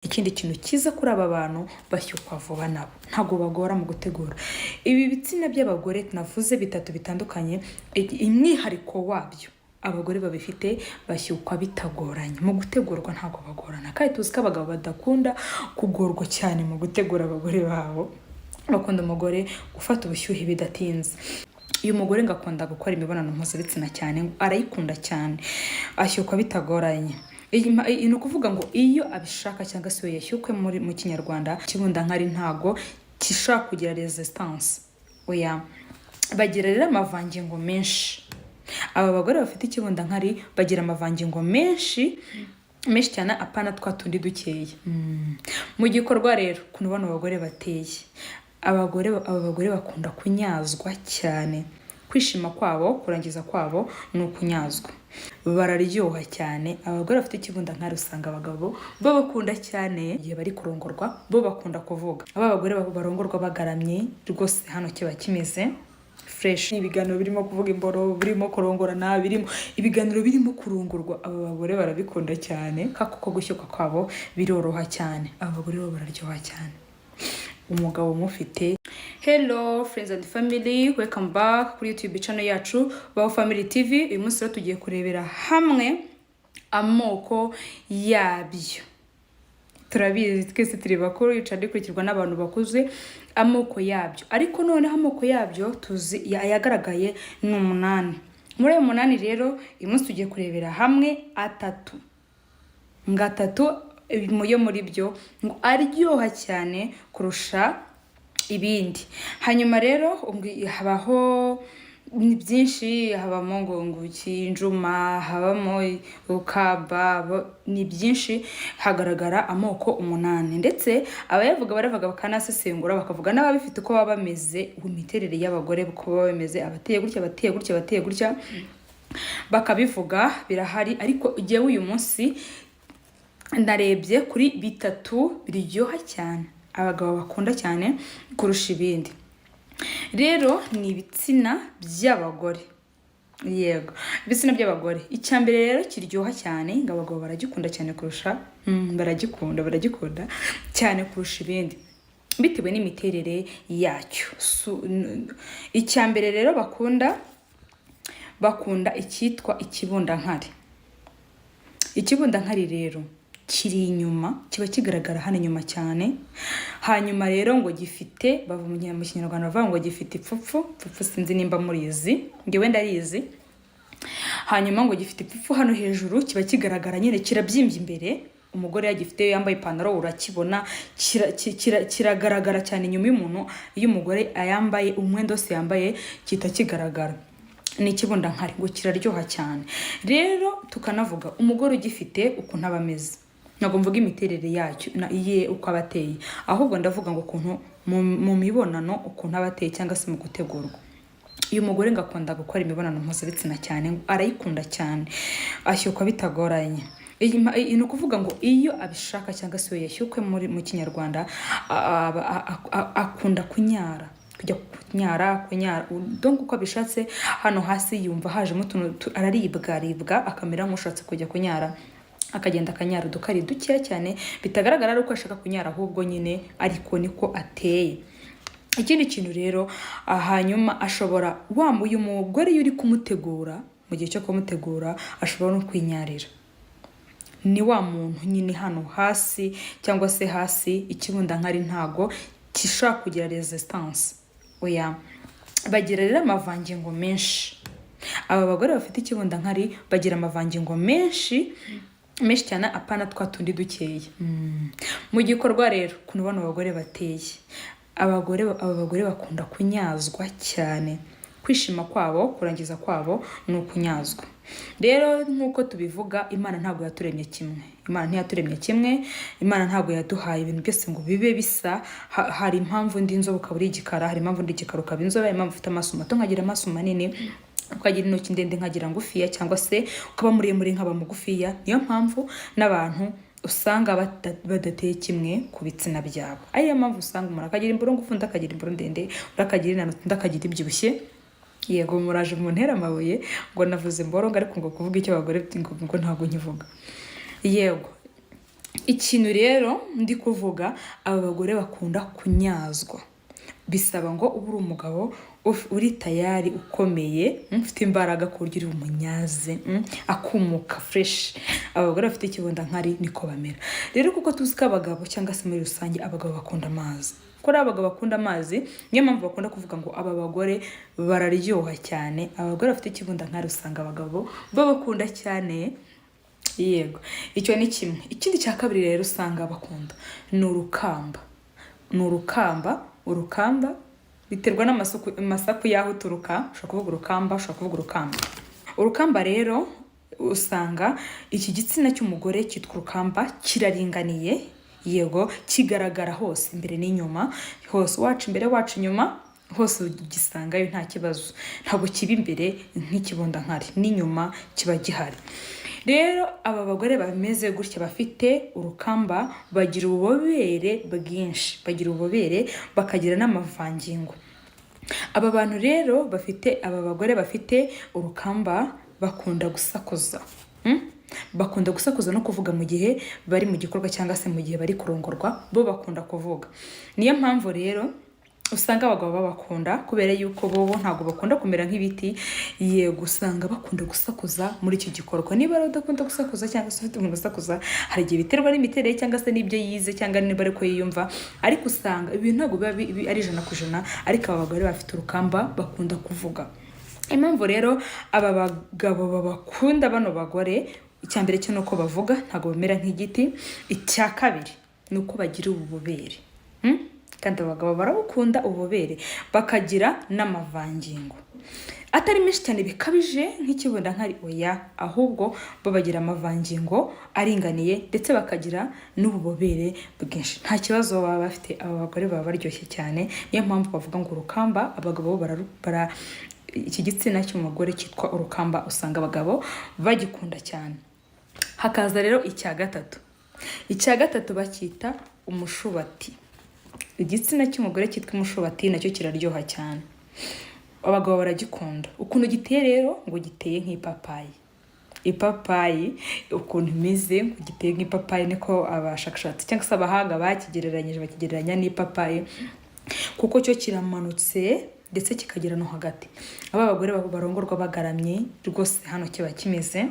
Ikindi kintu cyiza kuri aba bantu bashyukwa vuba nabo ntago bagora mu gutegura ibi bitsina by'abagore navuze bitatu bitandukanye. Imwihariko wabyo abagore babifite bashyukwa bitagoranye mu gutegurwa, ntago bagorana. Kandi tuzi ko abagabo badakunda kugorwa cyane mu gutegura abagore babo, bakunda umugore gufata ubushyuhe bidatinze. Uyu mugore ngakunda gukora imibonano mpuzabitsina cyane, arayikunda cyane, ashyukwa bitagoranye. Ni ukuvuga ngo iyo abishaka cyangwa se yashyukwe mu kinyarwanda kibundankari ntago kishaka kugira resistance. Oya, bagira rero amavangingo menshi. Aba bagore bafite ikibundankari bagira amavangingo menshi cyane, apana twa tundi dukeya. Mu gikorwa rero kunubona abagore bateye, aba bagore bakunda kunyazwa cyane. Kwishima kwabo, kurangiza kwabo ni ukunyazwa. Bararyoha cyane. Abagore bafite ikibundankari usanga abagabo bo bakunda cyane igihe bari kurongorwa, bo bakunda kuvuga. Aba bagore barongorwa bagaramye rwose hano kiba kimeze fresh. Ibiganiro birimo kuvuga imboro, birimo kurongorana, birimo ibiganiro birimo kurongorwa, aba bagore barabikunda cyane. Kako gushyuka kwabo biroroha cyane. Aba bagore bo bararyoha cyane. Umugabo mufite. Hello friends and family, welcome back kuri YouTube channel yacu Baho Family TV. Uyu munsi rero tugiye kurebera hamwe amoko yabyo. Turabizi twese turi bakuru, yicara dukurikirwa n'abantu bakuze, amoko yabyo. Ariko noneho amoko yabyo tuzi yagaragaye ni 8. Muri ayo 8 rero uyu munsi tugiye kurebera hamwe atatu. Ngatatu yo muri byo ngo aryoha cyane kurusha ibindi. Hanyuma rero habaho ni byinshi, habamo ngo kinjuma, habamo ukaba, ni byinshi. Hagaragara amoko 8 ndetse abayavuga baravuga bakanasesengura bakavuga n'ababifite uko baba bameze, imiterere y'abagore uko baba bameze, abateye gutya bakabivuga birahari. Ariko igihe uyu munsi ndarebye kuri bitatu biryoha cyane, abagabo bakunda cyane kurusha ibindi. Rero ni ibitsina by'abagore. Yego, ibitsina by'abagore. Icyambere rero kiryoha cyane, abagabo baragikunda cyane kurusha baragikunda cyane kurusha ibindi bitewe n'imiterere yacyo. Icyambere rero bakunda icyitwa ikibundankari. Ikibundankari rero kiri inyuma, kiba kigaragara hano inyuma cyane. Hanyuma rero ngo gifite mu kinyarwanda bavuga ngo gifite ipfupfu sinzi nimba murizi, ngewe ndarizi. Hanyuma ngo gifite ipfupfu hano hejuru, kiba kigaragara nyine kirabyimbye imbere. Umugore yagifite yambaye ipantaro urakibona kiragaragara cyane inyuma y'umuntu. Iyo umugore ayambaye umwenda wose yambaye kita kigaragara. Ni ikibundankari ngo kiraryoha cyane. Rero tukanavuga umugore ugifite ukuntu aba ameze, ntabwo mvuga imiterere yacyo iye uko abateye, ahubwo ndavuga ngo ukuntu mu mibonano ukuntu abateye cyangwa se mu gutegurwa. Uyu mugore ngakunda gukora imibonano mpuzabitsina cyane, arayikunda cyane, ashyukwa bitagoranye. Ni ukuvuga ngo iyo abishaka cyangwa se yashyukwe mu kinyarwanda akunda kunyara, kujya kunyara donc uko abishatse. Hano hasi yumva hajemo utuntu, araribwa akamera nk'ushatse kujya kunyara, akagenda akanyara udukari dukeya cyane, bitagaragara ari uko ashaka kunyara ahubwo nyine ariko niko ateye. Ikindi kintu rero hanyuma ashobora uyu mugore yuri kumutegura, mu gihe cyo kumutegura ashobora no kwinyarira. Ni wa muntu nyine hano hasi cyangwa se hasi ikibundankari ntago kishaka kugira resistance. Oya, bagira rero amavangingo menshi. Aba bagore bafite ikibundankari bagira amavangingo menshi cyane, apana twa tundi dukeya. Mu gikorwa rero kunubona abagore bateye, aba bagore bakunda kunyazwa cyane. Kwishima kwabo, kurangiza kwabo ni ukunyazwa. Rero nkuko tubivuga, Imana ntabwo yaturemye kimwe. Imana ntiyaturemye kimwe. Imana ntabwo yaduhaye ibintu byose ngo bibe bisa. Hari impamvu ndi inzobe ukaba uri igikara, hari impamvu ndi igikara ukaba inzobe, hari impamvu ufite amaso mato nkagira amaso manini, ukagira intoki ndende nkagira ngufiya, cyangwa se ukaba muremure nkaba mugufiya. Niyo mpamvu n'abantu usanga badateye kimwe ku bitsina byabo. Ariyo mpamvu usanga umuntu akagira imboro ngufi, undi akagira imboro ndende, undi akagira inanutse, undi akagira ibyibushye. Yego, muraje mu ntera amabuye ngo navuze imboro, ariko ngo kuvuga icyo abagore ngo ntabwo nkivuga. Yego, ikintu rero ndi kuvuga, aba bagore bakunda kunyazwa. Bisaba ngo ube uri umugabo uri tayari ukomeye, ufite imbaraga ku buryo uri umunyaze, akumuka fresh. Abagore bafite ikibunda nkari niko bamera. Rero kuko tuzi ko abagabo cyangwa se muri rusange abagabo bakunda amazi. Kuri abagabo bakunda amazi, niyo mpamvu bakunda kuvuga ngo aba bagore bararyoha cyane. Abagore bafite ikibunda nkari usanga abagabo babakunda cyane. Yego, icyo ni kimwe. Ikindi cya kabiri rero usanga bakunda ni urukamba. Ni urukamba biterwa n'amasaku yaho uturuka. Ushobora kuvuga urukamba, ushobora kuvuga urukamba. Urukamba rero usanga iki gitsina cy'umugore cyitwa urukamba kiraringaniye. Yego, kigaragara hose imbere n'inyuma, hose wacu imbere wacu inyuma, hose ugisangayo nta kibazo. Ntabwo kiba imbere nk'ikibunda nkari, n'inyuma kiba gihari. Rero aba bagore bameze gutya bafite urukamba bagira ububobere bwinshi, bakagira n'amavangingo. Aba bantu rero aba bagore bafite urukamba bakunda gusakuza. Bakunda gusakuza no kuvuga mu gihe bari mu gikorwa cyangwa se mu gihe bari kurongorwa, bo bakunda kuvuga. Niyo mpamvu rero usanga abagabo babakunda, kubera yuko bobo ntago bakunda kumera nk'ibiti. Yego, usanga bakunda gusakuza muri iki gikorwa. Niba rero udakunda gusakuza cyangwa se ufite umuntu usakuza, hari igihe biterwa n'imiterere cyangwa se n'ibyo yize cyangwa niba ariko yiyumva, ariko usanga ibintu ntabwo biba ari 100%, ariko aba bagore bafite urukamba bakunda kuvuga. Impamvu rero aba bagabo babakunda bano bagore, icyambere cyo nuko bavuga, ntago bamera nk'igiti. Icya kabiri nuko bagira ububobere. Kandi abagabo barabukunda ububobere, bakagira n'amavangingo. Atari menshi cyane bikabije nk'ikibunda nkari, oya, ahubwo babagira amavangingo aringaniye ndetse bakagira n'ububobere bwinshi. Nta kibazo baba bafite, aba bagore baba baryoshye cyane. Niyo mpamvu bavuga ngo urukamba, abagabo iki gitsina cy'umugore cyitwa urukamba usanga abagabo bagikunda cyane. Hakaza rero icya gatatu bacyita umushubati. Igitsina cy'umugore cyitwa umushubati nacyo kiraryoha cyane, abagabo baragikunda. Ukuntu giteye rero, ngo giteye nk'ipapayi. Ipapayi ukuntu imeze, ngo giteye nk'ipapayi, niko abashakashatsi cyangwa se abahanga bakigereranya n'ipapayi, kuko cyo kiramanutse ndetse kikagira no hagati. Aba bagore barongorwa bagaramye rwose, hano kiba kimeze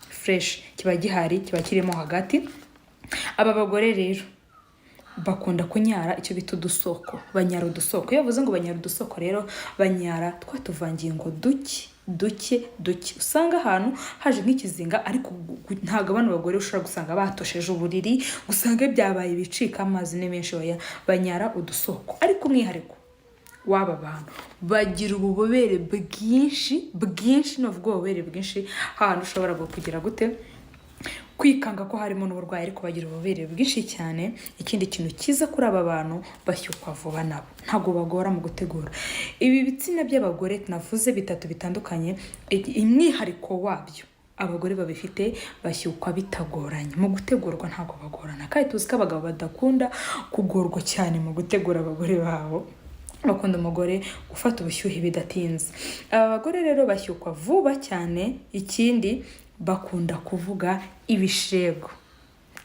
fresh, kiba gihari, kiba kirimo hagati. Aba bagore rero bakunda kunyara icyo bita udusoko. Banyara udusoko. Iyo bavuze ngo banyara udusoko rero, banyara twatuvangingo duke. Usanga ahantu haje nk'ikizinga, ariko ntago abantu bagore ushobora gusanga batosheje uburiri, gusanga byabaye bicika amazi ni menshi. Oya, banyara udusoko. Ariko umwihariko w'aba bantu, bagira ububobere bwinshi. N'ubwo ububobere bwinshi ahantu ushobora kugira gute, kwikanga ko harimo n'uburwayi, ariko bagira ububobere bwinshi cyane. Ikindi kintu cyiza kuri aba bantu, bashyukwa vuba nabo, ntago bagora mu gutegura. Ibi bitsina by'abagore navuze bitatu bitandukanye, imyihariko wabyo, abagore babifite bashyukwa bitagoranye. Mu gutegurwa ntago bagorana, kandi tuzi ko abagabo badakunda kugorwa cyane mu gutegura abagore babo. Bakunda umugore gufata ubushyuhe bidatinze. Aba bagore rero bashyukwa vuba cyane. Ikindi, bakunda kuvuga ibishego.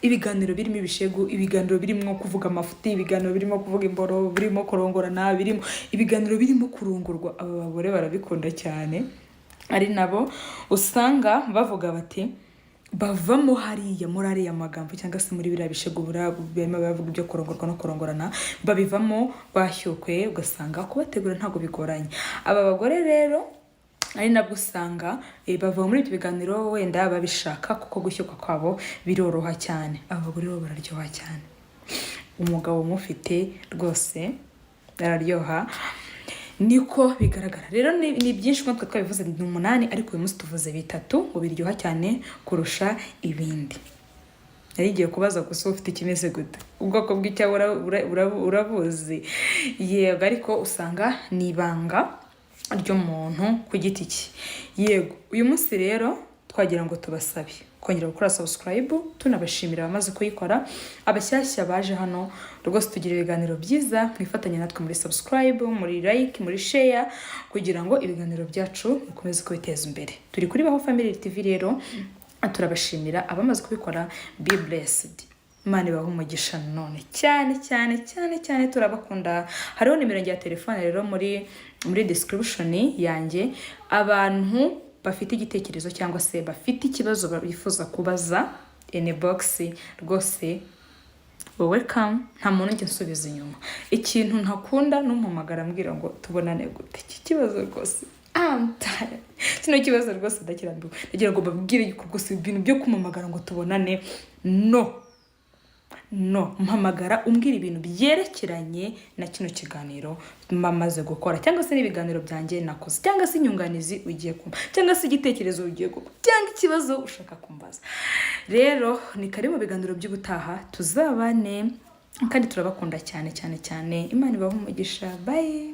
Ibiganiro birimo ibishego, ibiganiro birimo kuvuga amafuti, ibiganiro birimo kuvuga imboro, birimo kurongorana, ibiganiro birimo kurongorwa. Aba bagore barabikunda cyane, ari nabo usanga bavuga bati, bavamo hariya muri ariya magambo cyangwa se muri biriya bishego birimo bavuga ibyo kurongorwa no kurongorana, babivamo bashyukwe. Ugasanga kubategura ntago bigoranye. Aba bagore rero ari nabwo usanga bava muri ibyo biganiro wenda babishaka, kuko gushyukwa kwabo biroroha cyane. Aba bagore bo bararyoha cyane. Umugabo umufite rwose araryoha, niko bigaragara. Rero ni byinshi nk'uko twabivuze, ni 8, ariko uyu munsi tuvuze 3 ngo biryoha cyane kurusha ibindi. Narigiye kubaza gusa ufite ikimeze gute, ubwoko bw'icyayi urabuzi. Yego, ariko usanga ni ibanga ry'umuntu ku giti cye. Yego, uyu munsi rero twagira ngo tubasabe kongera gukora subscribe, tunabashimira abamaze kuyikora. Abashyashya baje hano rwose tugira ibiganiro byiza, mwifatanya natwe muri subscribe, muri like, muri share, kugira ngo ibiganiro byacu bikomeze kubiteza imbere. Turi kuri Baho Family TV rero, turabashimira abamaze kubikora. Be blessed. Imana ibaha umugisha none cyane cyane cyane cyane, turabakunda. Hariho nimero ya telefone rero muri description yanjye, abantu bafite igitekerezo cyangwa se bafite ikibazo bifuza kubaza inbox, rwose welcome, nta muntu njye nsubiza inyuma. Ikintu ntakunda n'umpamagara ambwira ngo tubonane gute, iki kibazo rwose kino kibazo rwose ndakirambiwe. Ndagira ngo babwire yuko rwose ibintu byo kumamagara ngo tubonane, no, mpamagara umbwira ibintu byerekeranye na kino kiganiro mamaze gukora, cyangwa se n'ibiganiro byanjye nakoze, cyangwa se inyunganizi ugiye kumva, cyangwa se igitekerezo ugiye kumva, cyangwa ikibazo ushaka kumbaza. Rero ni kari mu biganiro by'ubutaha, tuzabane kandi turabakunda cyane cyane cyane. Imana ibahe umugisha. Bye.